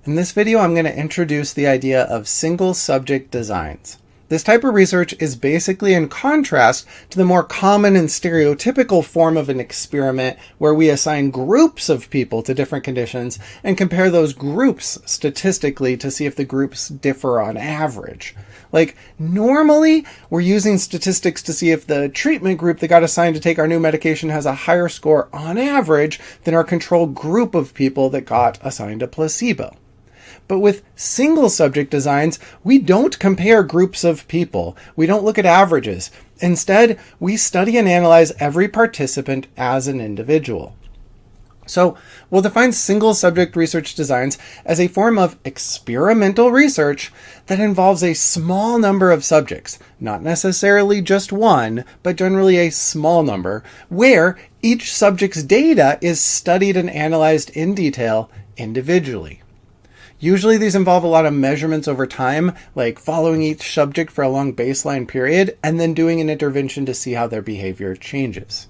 In this video, I'm going to introduce the idea of single subject designs. This type of research is basically in contrast to the more common and stereotypical form of an experiment where we assign groups of people to different conditions and compare those groups statistically to see if the groups differ on average. Like, normally, we're using statistics to see if the treatment group that got assigned to take our new medication has a higher score on average than our control group of people that got assigned a placebo. But with single subject designs, we don't compare groups of people. We don't look at averages. Instead, we study and analyze every participant as an individual. So we'll define single subject research designs as a form of experimental research that involves a small number of subjects, not necessarily just one, but generally a small number, where each subject's data is studied and analyzed in detail individually. Usually these involve a lot of measurements over time, like following each subject for a long baseline period and then doing an intervention to see how their behavior changes.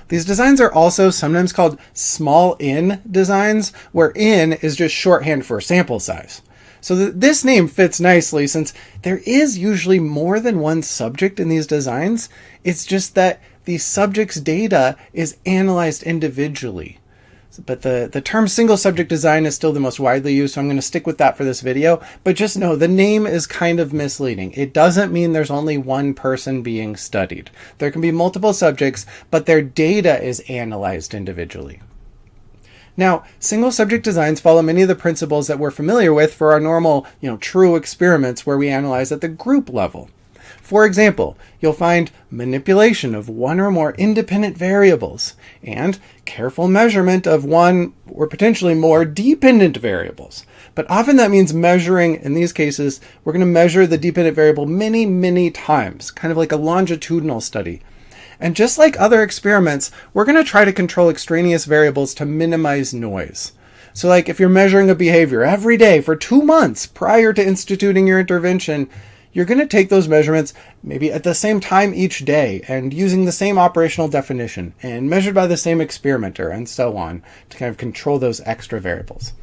These designs are also sometimes called small n designs, where n is just shorthand for sample size. So this name fits nicely since there is usually more than one subject in these designs. It's just that the subject's data is analyzed individually. But the term single subject design is still the most widely used, so I'm going to stick with that for this video. But just know the name is kind of misleading. It doesn't mean there's only one person being studied. There can be multiple subjects, but their data is analyzed individually. Now, single subject designs follow many of the principles that we're familiar with for our normal, true experiments where we analyze at the group level. For example, you'll find manipulation of one or more independent variables and careful measurement of one or potentially more dependent variables. But often that means measuring, in these cases, we're going to measure the dependent variable many, many times, kind of like a longitudinal study. And just like other experiments, we're going to try to control extraneous variables to minimize noise. So like if you're measuring a behavior every day for 2 months prior to instituting your intervention, you're going to take those measurements maybe at the same time each day and using the same operational definition and measured by the same experimenter and so on to kind of control those extra variables.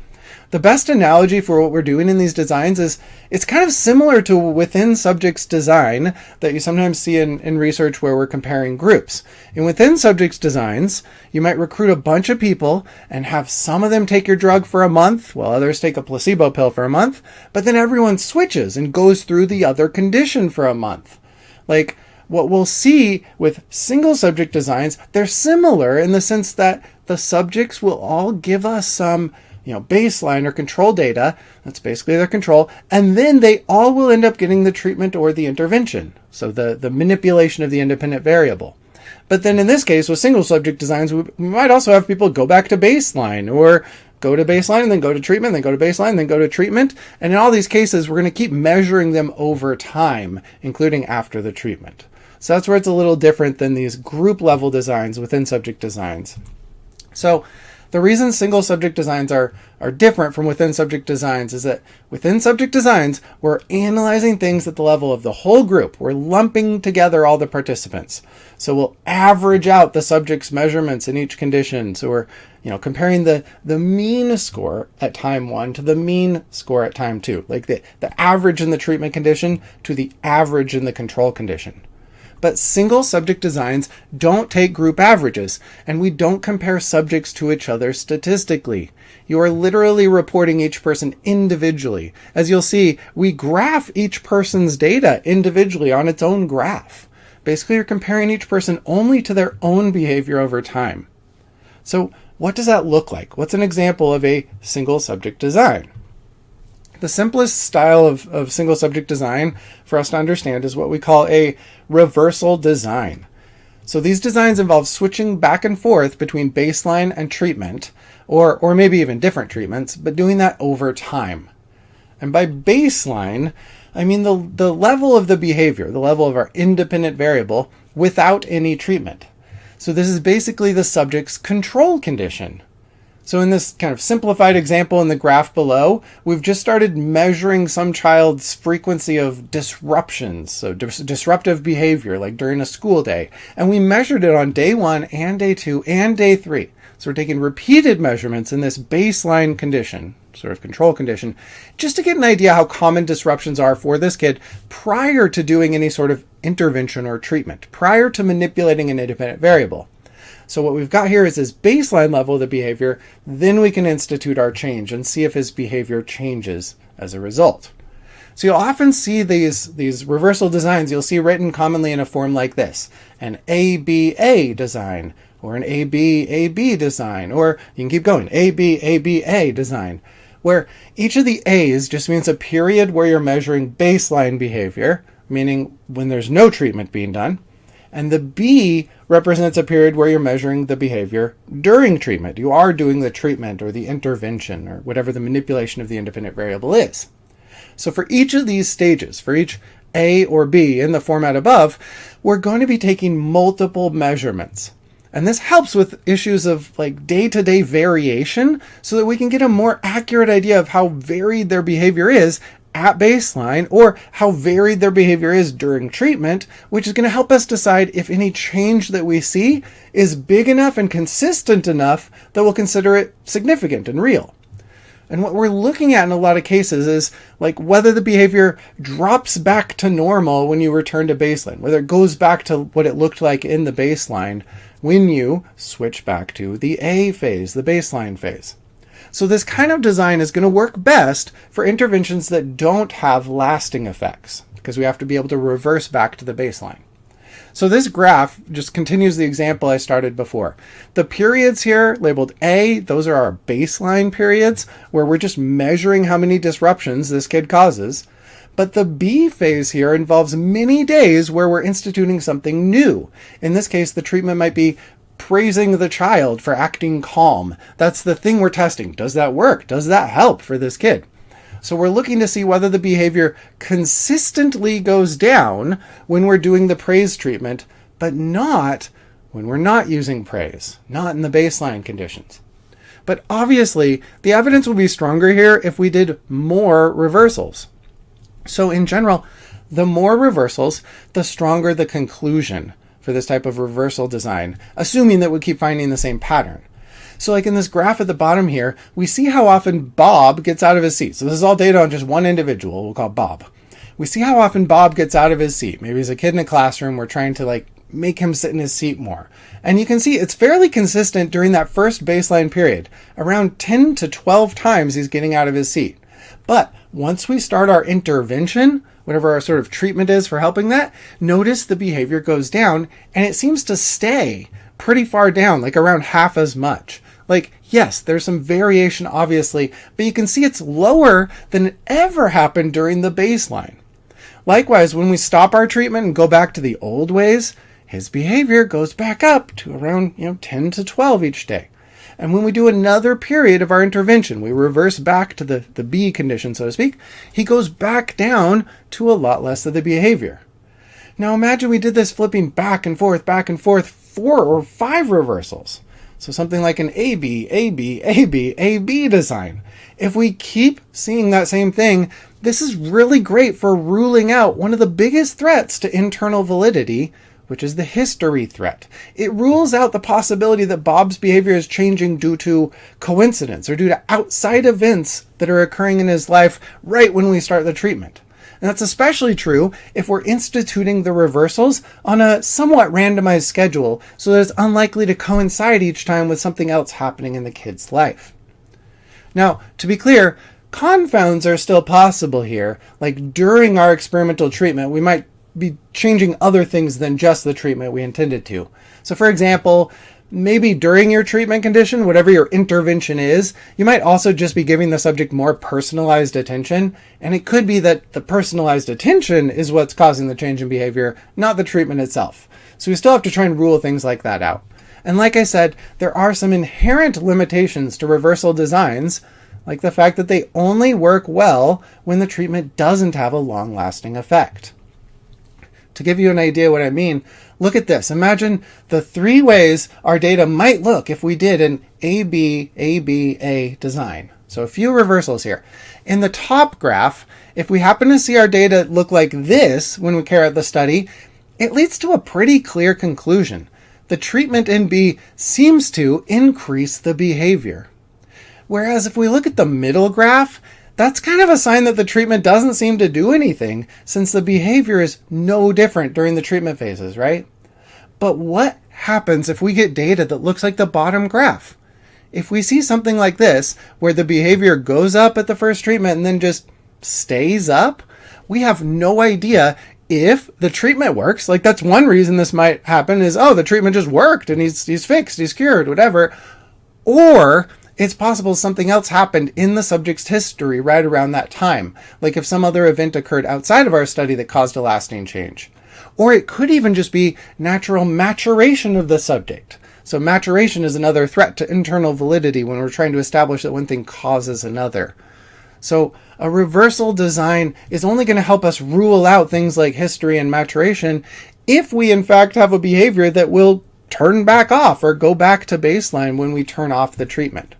The best analogy for what we're doing in these designs is it's kind of similar to within subjects design that you sometimes see in research where we're comparing groups. In within subjects designs, you might recruit a bunch of people and have some of them take your drug for a month while others take a placebo pill for a month, but then everyone switches and goes through the other condition for a month. Like what we'll see with single subject designs, they're similar in the sense that the subjects will all give us some baseline or control data, that's basically their control, and then they all will end up getting the treatment or the intervention, so the manipulation of the independent variable. But then in this case, with single subject designs, we might also have people go back to baseline, or go to baseline and then go to treatment, then go to baseline, then go to treatment, and in all these cases, we're going to keep measuring them over time, including after the treatment. So that's where it's a little different than these group level designs within subject designs. So the reason single subject designs are different from within subject designs is that within subject designs, we're analyzing things at the level of the whole group. We're lumping together all the participants. So we'll average out the subject's measurements in each condition. So we're comparing the mean score at time 1 to the mean score at time 2, like the average in the treatment condition to the average in the control condition. But single subject designs don't take group averages, and we don't compare subjects to each other statistically. You are literally reporting each person individually. As you'll see, we graph each person's data individually on its own graph. Basically, you're comparing each person only to their own behavior over time. So what does that look like? What's an example of a single subject design? The simplest style of single subject design for us to understand is what we call a reversal design. So these designs involve switching back and forth between baseline and treatment, or maybe even different treatments, but doing that over time. And by baseline, I mean the level of the behavior, the level of our independent variable without any treatment. So this is basically the subject's control condition. So in this kind of simplified example in the graph below, we've just started measuring some child's frequency of disruptions, so disruptive behavior, like during a school day. And we measured it on day 1 and day 2 and day 3. So we're taking repeated measurements in this baseline condition, sort of control condition, just to get an idea how common disruptions are for this kid prior to doing any sort of intervention or treatment, prior to manipulating an independent variable. So what we've got here is this baseline level of the behavior, then we can institute our change and see if his behavior changes as a result. So you'll often see these reversal designs, you'll see written commonly in a form like this, an ABA design, or an ABAB design, or you can keep going, ABABA design, where each of the A's just means a period where you're measuring baseline behavior, meaning when there's no treatment being done, and the B represents a period where you're measuring the behavior during treatment. You are doing the treatment or the intervention or whatever the manipulation of the independent variable is. So for each of these stages, for each A or B in the format above, we're going to be taking multiple measurements. And this helps with issues of like day-to-day variation so that we can get a more accurate idea of how varied their behavior is at baseline or how varied their behavior is during treatment, which is going to help us decide if any change that we see is big enough and consistent enough that we'll consider it significant and real. And what we're looking at in a lot of cases is like whether the behavior drops back to normal when you return to baseline, whether it goes back to what it looked like in the baseline when you switch back to the A phase, the baseline phase. So this kind of design is going to work best for interventions that don't have lasting effects, because we have to be able to reverse back to the baseline. So this graph just continues the example I started before. The periods here labeled A, those are our baseline periods, where we're just measuring how many disruptions this kid causes. But the B phase here involves many days where we're instituting something new. In this case, the treatment might be praising the child for acting calm. That's the thing we're testing. Does that work? Does that help for this kid? So we're looking to see whether the behavior consistently goes down when we're doing the praise treatment, but not when we're not using praise, not in the baseline conditions. But obviously, the evidence will be stronger here if we did more reversals. So in general, the more reversals, the stronger the conclusion for this type of reversal design, assuming that we keep finding the same pattern. So like in this graph at the bottom here, we see how often Bob gets out of his seat. So this is all data on just one individual, we'll call Bob. We see how often Bob gets out of his seat. Maybe he's a kid in a classroom, we're trying to make him sit in his seat more. And you can see it's fairly consistent during that first baseline period. Around 10 to 12 times he's getting out of his seat. But once we start our intervention, whatever our sort of treatment is for helping that, notice the behavior goes down and it seems to stay pretty far down, like around half as much. Yes, there's some variation obviously, but you can see it's lower than it ever happened during the baseline. Likewise, when we stop our treatment and go back to the old ways, his behavior goes back up to around 10 to 12 each day. And when we do another period of our intervention, we reverse back to the B condition, so to speak, he goes back down to a lot less of the behavior. Now imagine we did this flipping back and forth, 4 or 5 reversals. So something like an AB, AB, AB, AB design. If we keep seeing that same thing, this is really great for ruling out one of the biggest threats to internal validity, which is the history threat. It rules out the possibility that Bob's behavior is changing due to coincidence or due to outside events that are occurring in his life right when we start the treatment. And that's especially true if we're instituting the reversals on a somewhat randomized schedule so that it's unlikely to coincide each time with something else happening in the kid's life. Now, to be clear, confounds are still possible here. Like during our experimental treatment, we might be changing other things than just the treatment we intended to. So for example, maybe during your treatment condition, whatever your intervention is, you might also just be giving the subject more personalized attention. And it could be that the personalized attention is what's causing the change in behavior, not the treatment itself. So we still have to try and rule things like that out. And like I said, there are some inherent limitations to reversal designs, like the fact that they only work well when the treatment doesn't have a long-lasting effect. To give you an idea what I mean, look at this. Imagine the 3 ways our data might look if we did an ABABA design. So a few reversals here. In the top graph, if we happen to see our data look like this when we carry out the study, it leads to a pretty clear conclusion. the treatment in B seems to increase the behavior. Whereas if we look at the middle graph, that's kind of a sign that the treatment doesn't seem to do anything, since the behavior is no different during the treatment phases, right? But what happens if we get data that looks like the bottom graph? If we see something like this, where the behavior goes up at the first treatment and then just stays up, we have no idea if the treatment works. Like, that's one reason this might happen is, oh, the treatment just worked and he's fixed, he's cured, whatever. Or it's possible something else happened in the subject's history right around that time, like if some other event occurred outside of our study that caused a lasting change. Or it could even just be natural maturation of the subject. So maturation is another threat to internal validity when we're trying to establish that one thing causes another. So a reversal design is only going to help us rule out things like history and maturation if we in fact have a behavior that will turn back off or go back to baseline when we turn off the treatment.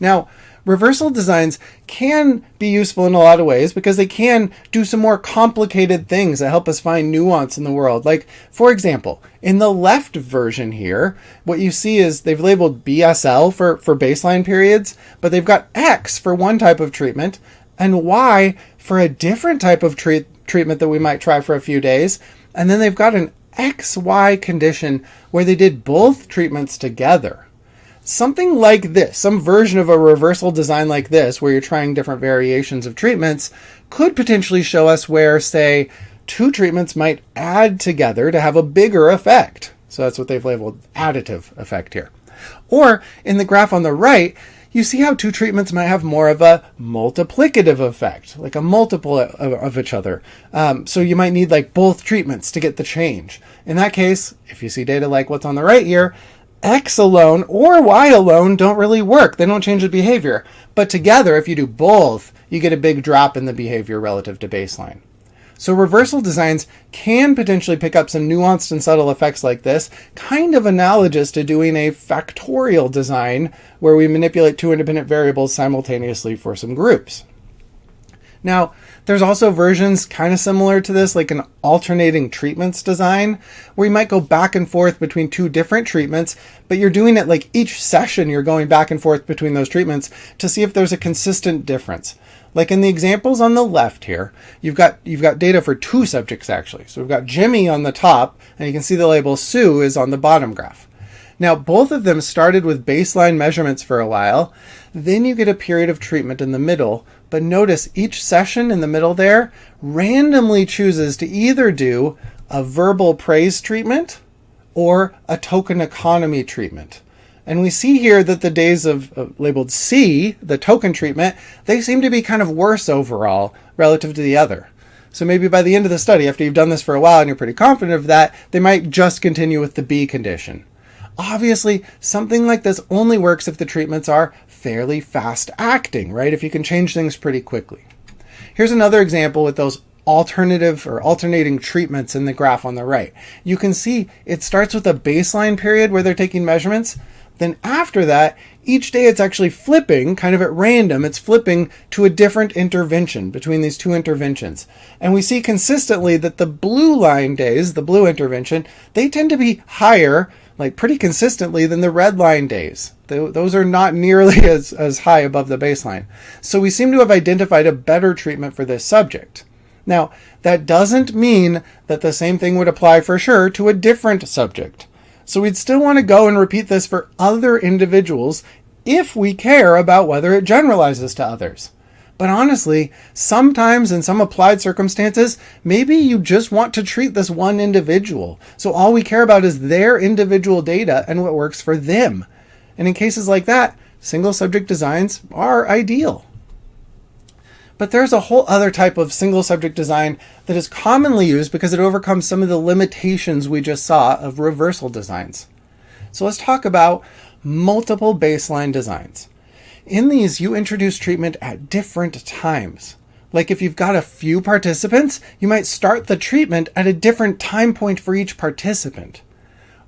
Now, reversal designs can be useful in a lot of ways because they can do some more complicated things that help us find nuance in the world. Like, for example, in the left version here, what you see is they've labeled BSL for baseline periods, but they've got X for one type of treatment and Y for a different type of treatment that we might try for a few days. And then they've got an XY condition where they did both treatments together. Something like this, some version of a reversal design like this, where you're trying different variations of treatments, could potentially show us where, say, two treatments might add together to have a bigger effect. So that's what they've labeled additive effect here. Or in the graph on the right, you see how two treatments might have more of a multiplicative effect, like a multiple of each other. So you might need like both treatments to get the change. In that case, if you see data like what's on the right here, X alone or Y alone don't really work. They don't change the behavior. But together, if you do both, you get a big drop in the behavior relative to baseline. So reversal designs can potentially pick up some nuanced and subtle effects like this, kind of analogous to doing a factorial design where we manipulate two independent variables simultaneously for some groups. Now, there's also versions kind of similar to this, like an alternating treatments design, where you might go back and forth between two different treatments, but you're doing it like each session you're going back and forth between those treatments to see if there's a consistent difference. Like in the examples on the left here, you've got data for two subjects actually. So we've got Jimmy on the top, and you can see the label Sue is on the bottom graph. Now, both of them started with baseline measurements for a while. Then you get a period of treatment in the middle. But notice each session in the middle there randomly chooses to either do a verbal praise treatment or a token economy treatment. And we see here that the days of labeled C, the token treatment, they seem to be kind of worse overall relative to the other. So maybe by the end of the study, after you've done this for a while and you're pretty confident of that, they might just continue with the B condition. Obviously, something like this only works if the treatments are fairly fast acting, right? If you can change things pretty quickly. Here's another example with those alternative or alternating treatments in the graph on the right. You can see it starts with a baseline period where they're taking measurements. Then after that, each day it's actually flipping, kind of at random, it's flipping to a different intervention between these two interventions. And we see consistently that the blue line days, the blue intervention, they tend to be higher, like pretty consistently, than the red line days. Those are not nearly as high above the baseline. So we seem to have identified a better treatment for this subject. Now, that doesn't mean that the same thing would apply for sure to a different subject. So we'd still want to go and repeat this for other individuals if we care about whether it generalizes to others. But honestly, sometimes in some applied circumstances, maybe you just want to treat this one individual. So all we care about is their individual data and what works for them. And in cases like that, single subject designs are ideal. But there's a whole other type of single subject design that is commonly used because it overcomes some of the limitations we just saw of reversal designs. So let's talk about multiple baseline designs. In these, you introduce treatment at different times. Like if you've got a few participants, you might start the treatment at a different time point for each participant.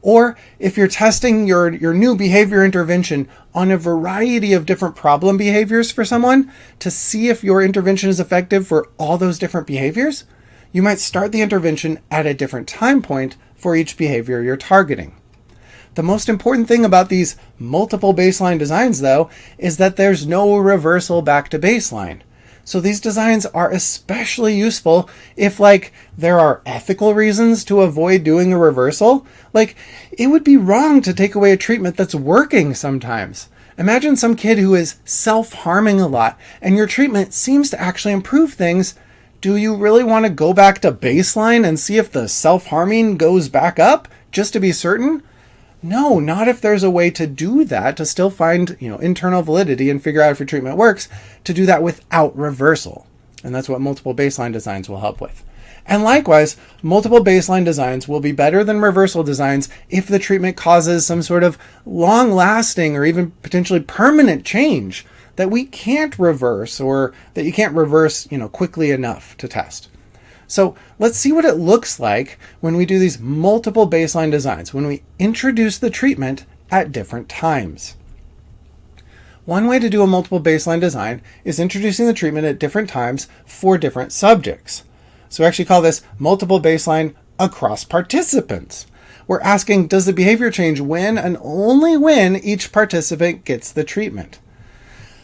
Or if you're testing your new behavior intervention on a variety of different problem behaviors for someone to see if your intervention is effective for all those different behaviors, you might start the intervention at a different time point for each behavior you're targeting. The most important thing about these multiple baseline designs, though, is that there's no reversal back to baseline. So these designs are especially useful if, there are ethical reasons to avoid doing a reversal. It would be wrong to take away a treatment that's working sometimes. Imagine some kid who is self-harming a lot, and your treatment seems to actually improve things. Do you really want to go back to baseline and see if the self-harming goes back up, just to be certain? No, not if there's a way to do that, to still find, internal validity and figure out if your treatment works, to do that without reversal. And that's what multiple baseline designs will help with. And likewise, multiple baseline designs will be better than reversal designs if the treatment causes some sort of long-lasting or even potentially permanent change that we can't reverse, or that you can't reverse, quickly enough to test. So let's see what it looks like when we do these multiple baseline designs, when we introduce the treatment at different times. One way to do a multiple baseline design is introducing the treatment at different times for different subjects. So we actually call this multiple baseline across participants. We're asking, does the behavior change when and only when each participant gets the treatment?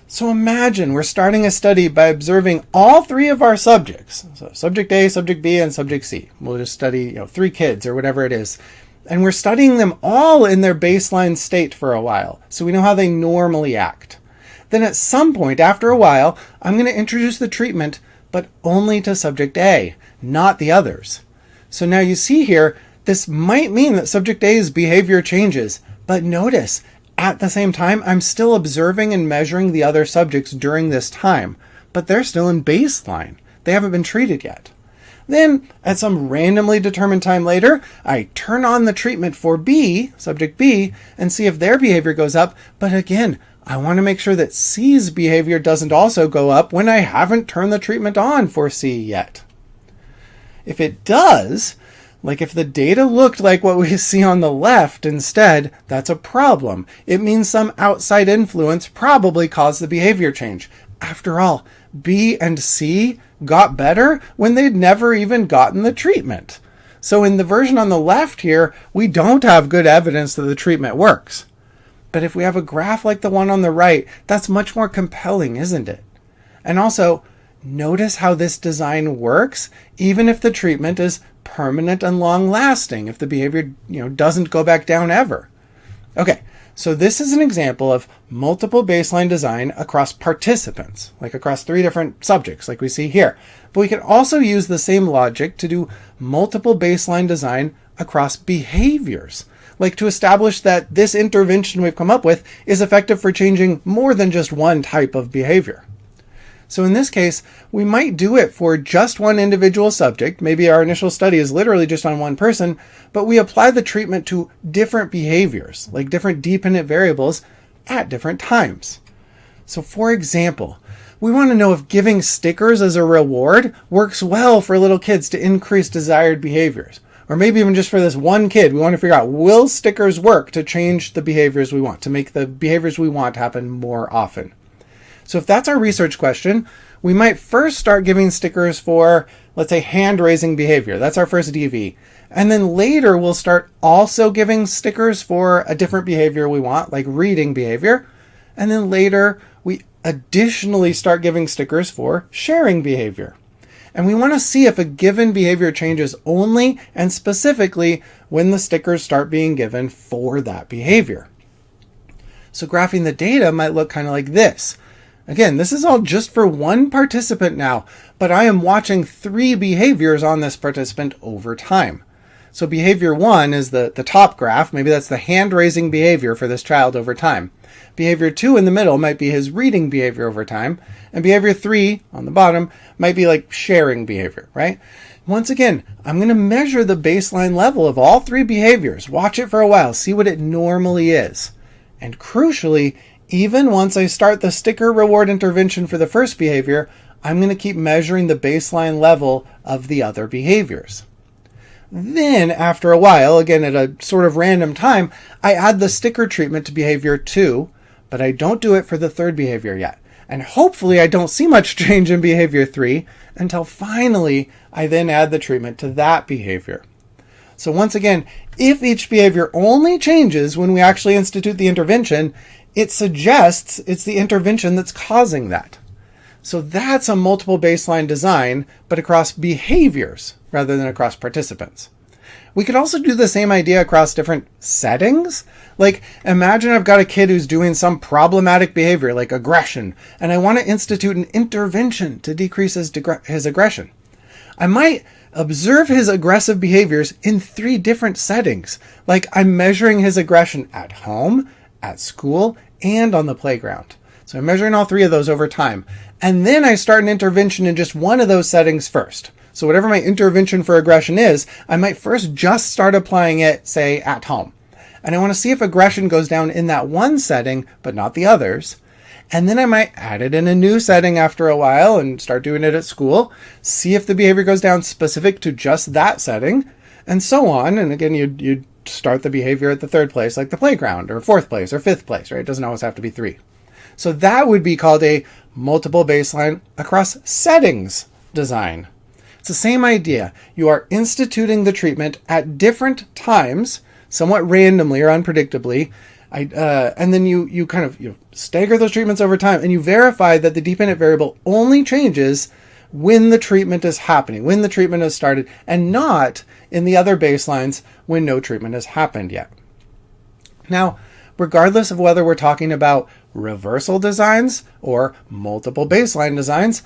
So imagine we're starting a study by observing all three of our subjects. So subject A, subject B, and subject C. We'll just study 3 kids or whatever it is. And we're studying them all in their baseline state for a while, so we know how they normally act. Then at some point, after a while, I'm going to introduce the treatment, but only to subject A, not the others. So now you see here, this might mean that subject A's behavior changes, but notice, at the same time, I'm still observing and measuring the other subjects during this time, but they're still in baseline. They haven't been treated yet. Then, at some randomly determined time later, I turn on the treatment for B, subject B, and see if their behavior goes up, but again, I want to make sure that C's behavior doesn't also go up when I haven't turned the treatment on for C yet. If it does, if the data looked like what we see on the left instead, that's a problem. It means some outside influence probably caused the behavior change. After all, B and C got better when they'd never even gotten the treatment. So in the version on the left here, we don't have good evidence that the treatment works. But if we have a graph like the one on the right, that's much more compelling, isn't it? And also, notice how this design works, even if the treatment is permanent and long-lasting, if the behavior doesn't go back down ever. Okay, so this is an example of multiple baseline design across participants, across 3 different subjects, like we see here. But we can also use the same logic to do multiple baseline design across behaviors, to establish that this intervention we've come up with is effective for changing more than just one type of behavior. So in this case, we might do it for just one individual subject. Maybe our initial study is literally just on one person, but we apply the treatment to different behaviors, different dependent variables at different times. So for example, we want to know if giving stickers as a reward works well for little kids to increase desired behaviors. Or maybe even just for this one kid, we want to figure out, will stickers work to change the behaviors we want, to make the behaviors we want happen more often? So if that's our research question, we might first start giving stickers for, let's say, hand-raising behavior. That's our first DV. And then later we'll start also giving stickers for a different behavior we want, like reading behavior. And then later we additionally start giving stickers for sharing behavior. And we want to see if a given behavior changes only and specifically when the stickers start being given for that behavior. So graphing the data might look kind of like this. Again, this is all just for one participant now, but I am watching 3 behaviors on this participant over time. So behavior 1 is the top graph. Maybe that's the hand-raising behavior for this child over time. Behavior 2 in the middle might be his reading behavior over time. And behavior 3 on the bottom might be sharing behavior, right? Once again, I'm going to measure the baseline level of all 3 behaviors. Watch it for a while, see what it normally is. And crucially, even once I start the sticker reward intervention for the first behavior, I'm going to keep measuring the baseline level of the other behaviors. Then, after a while, again at a sort of random time, I add the sticker treatment to behavior 2, but I don't do it for the third behavior yet. And hopefully I don't see much change in behavior 3 until finally I then add the treatment to that behavior. So once again, if each behavior only changes when we actually institute the intervention, it suggests it's the intervention that's causing that. So that's a multiple baseline design, but across behaviors rather than across participants. We could also do the same idea across different settings. Like, imagine I've got a kid who's doing some problematic behavior like aggression, and I want to institute an intervention to decrease his aggression. I might observe his aggressive behaviors in 3 different settings. Like, I'm measuring his aggression at home, at school, and on the playground. So I'm measuring all 3 of those over time. And then I start an intervention in just one of those settings first. So whatever my intervention for aggression is, I might first just start applying it, say, at home. And I want to see if aggression goes down in that one setting, but not the others. And then I might add it in a new setting after a while and start doing it at school, see if the behavior goes down specific to just that setting, and so on. And again, you'd start the behavior at the 3rd place, like the playground, or 4th place, or 5th place, right? It doesn't always have to be 3. So that would be called a multiple baseline across settings design. It's the same idea. You are instituting the treatment at different times, somewhat randomly or unpredictably, and then you kind of stagger those treatments over time, and you verify that the dependent variable only changes when the treatment is happening, when the treatment has started, and not in the other baselines when no treatment has happened yet. Now, regardless of whether we're talking about reversal designs or multiple baseline designs,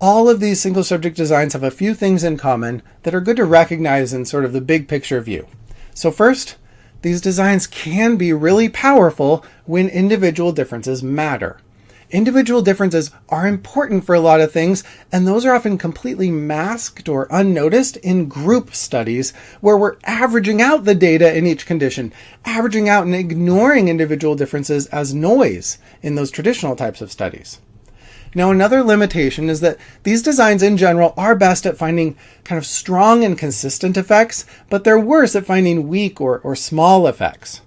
all of these single subject designs have a few things in common that are good to recognize in sort of the big picture view. So first, these designs can be really powerful when individual differences matter. Individual differences are important for a lot of things, and those are often completely masked or unnoticed in group studies where we're averaging out the data in each condition, averaging out and ignoring individual differences as noise in those traditional types of studies. Now, another limitation is that these designs in general are best at finding kind of strong and consistent effects, but they're worse at finding weak or small effects.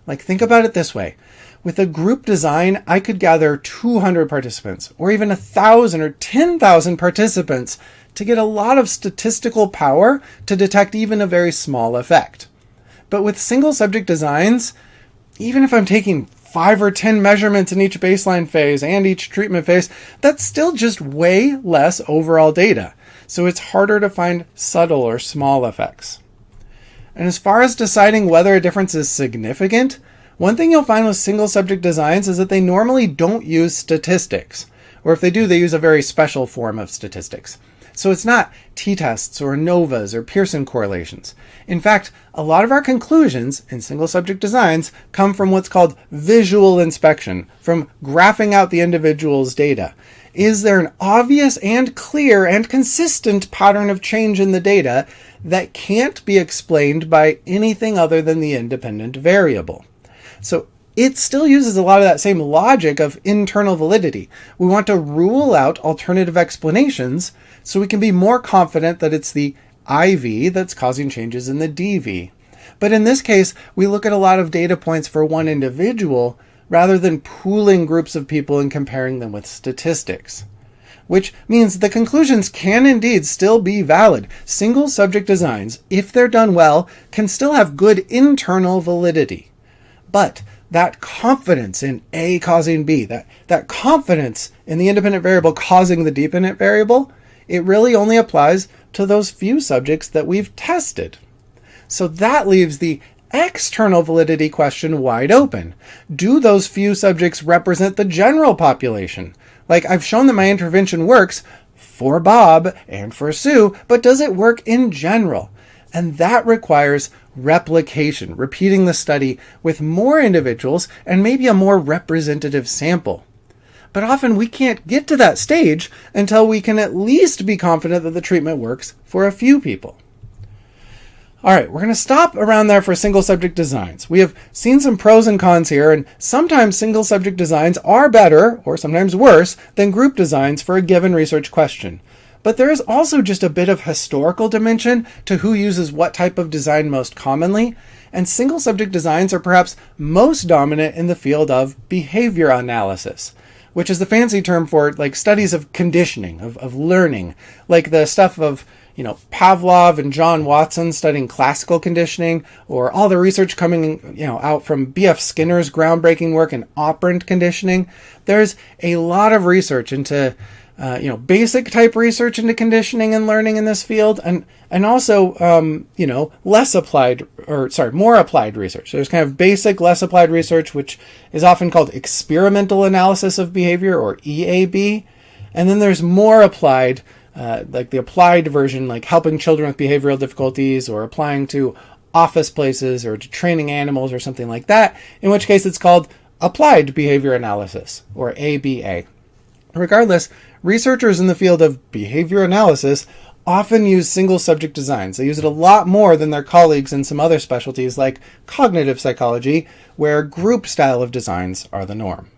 Like, think about it this way. With a group design, I could gather 200 participants, or even 1,000 or 10,000 participants to get a lot of statistical power to detect even a very small effect. But with single subject designs, even if I'm taking 5 or 10 measurements in each baseline phase and each treatment phase, that's still just way less overall data. So it's harder to find subtle or small effects. And as far as deciding whether a difference is significant, one thing you'll find with single subject designs is that they normally don't use statistics. Or if they do, they use a very special form of statistics. So it's not t-tests or ANOVAs or Pearson correlations. In fact, a lot of our conclusions in single subject designs come from what's called visual inspection, from graphing out the individual's data. Is there an obvious and clear and consistent pattern of change in the data that can't be explained by anything other than the independent variable? So it still uses a lot of that same logic of internal validity. We want to rule out alternative explanations so we can be more confident that it's the IV that's causing changes in the DV. But in this case, we look at a lot of data points for one individual rather than pooling groups of people and comparing them with statistics. Which means the conclusions can indeed still be valid. Single subject designs, if they're done well, can still have good internal validity. But that confidence in A causing B, that confidence in the independent variable causing the dependent variable, it really only applies to those few subjects that we've tested. So that leaves the external validity question wide open. Do those few subjects represent the general population? Like, I've shown that my intervention works for Bob and for Sue, but does it work in general? And that requires replication, repeating the study with more individuals and maybe a more representative sample. But often we can't get to that stage until we can at least be confident that the treatment works for a few people. All right, we're going to stop around there for single subject designs. We have seen some pros and cons here, and sometimes single subject designs are better, or sometimes worse, than group designs for a given research question. But there is also just a bit of historical dimension to who uses what type of design most commonly, and single subject designs are perhaps most dominant in the field of behavior analysis, which is the fancy term for like studies of conditioning, of learning, like the stuff of Pavlov and John Watson studying classical conditioning, or all the research coming, out from B.F. Skinner's groundbreaking work in operant conditioning. There's a lot of research into, basic type research into conditioning and learning in this field, and also, more applied research. So there's kind of basic, less applied research, which is often called experimental analysis of behavior, or EAB. And then there's more applied, like the applied version, like helping children with behavioral difficulties, or applying to office places, or to training animals, or something like that, in which case it's called applied behavior analysis, or ABA. Regardless, researchers in the field of behavior analysis often use single subject designs. They use it a lot more than their colleagues in some other specialties like cognitive psychology, where group style of designs are the norm.